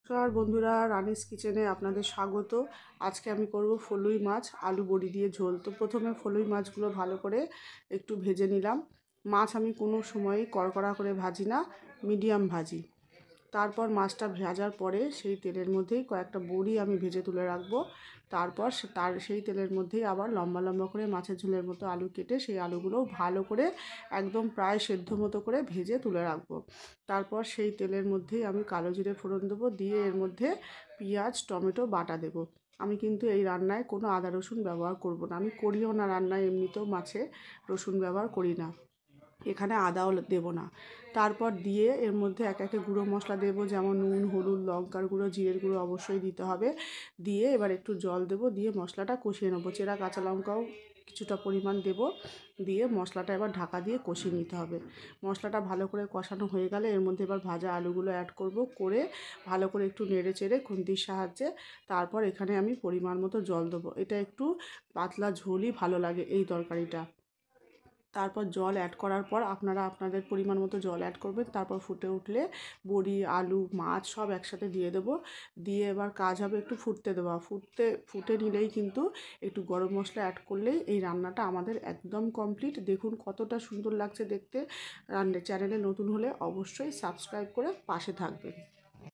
নমস্কার বন্ধুরা, রানিস কিচেনে আপনাদের স্বাগত। আজকে আমি করব ফলুই মাছ আলু বড়ি দিয়ে ঝোল। তো প্রথমে ফলুই মাছগুলো ভালো করে একটু ভেজে নিলাম। মাছ আমি কোনো সময়ই কড়কড়া করে ভাজি না, মিডিয়াম ভাজি। তারপর মাছটা ভাজার পরে সেই তেলের মধ্যেই কয়েকটা বড়ি আমি ভেজে তুলে রাখবো। তারপর সেই তেলের মধ্যেই আবার লম্বা লম্বা করে মাছের ঝোলের মতো আলু কেটে সেই আলুগুলোও ভালো করে একদম প্রায় সেদ্ধ মতো করে ভেজে তুলে রাখবো। তারপর সেই তেলের মধ্যেই আমি কালো জিরে ফোড়ন দেবো, দিয়ে এর মধ্যে পেঁয়াজ টমেটো বাটা দেবো। আমি কিন্তু এই রান্নায় কোনো আদা রসুন ব্যবহার করব না, আমি করিও না রান্নায়, এমনিতেও মাছে রসুন ব্যবহার করি না, এখানে আদাও দেবো না। তারপর দিয়ে এর মধ্যে এক একে গুঁড়ো মশলা দেবো, যেমন নুন, হলুদ, লঙ্কার গুঁড়ো, জিরের গুঁড়ো অবশ্যই দিতে হবে। দিয়ে এবার একটু জল দেবো, দিয়ে মশলাটা কষিয়ে নেবো। চেরা কাঁচা লঙ্কাও কিছুটা পরিমাণ দেব, দিয়ে মশলাটা এবার ঢাকা দিয়ে কষিয়ে নিতে হবে। মশলাটা ভালো করে কষানো হয়ে গেলে এর মধ্যে এবার ভাজা আলুগুলো অ্যাড করব, করে ভালো করে একটু নেড়ে চেড়ে খুন্তির সাহায্যে তারপর এখানে আমি পরিমাণ মতো জল দেবো। এটা একটু পাতলা ঝোলই ভালো লাগে এই তরকারিটা। তারপর জল অ্যাড করার পর আপনারা আপনাদের পরিমাণ মতো জল অ্যাড করবেন। তারপর ফুটে উঠলে বড়ি, আলু, মাছ সব একসাথে দিয়ে দেবো। দিয়ে এবার কাজ হবে একটু ফুটতে দেওয়া। ফুটে নিলেই কিন্তু একটু গরম মশলা অ্যাড করলেই এই রান্নাটা আমাদের একদম কমপ্লিট। দেখুন কতটা সুন্দর লাগছে দেখতে। চ্যানেলে নতুন হলে অবশ্যই সাবস্ক্রাইব করে পাশে থাকবেন।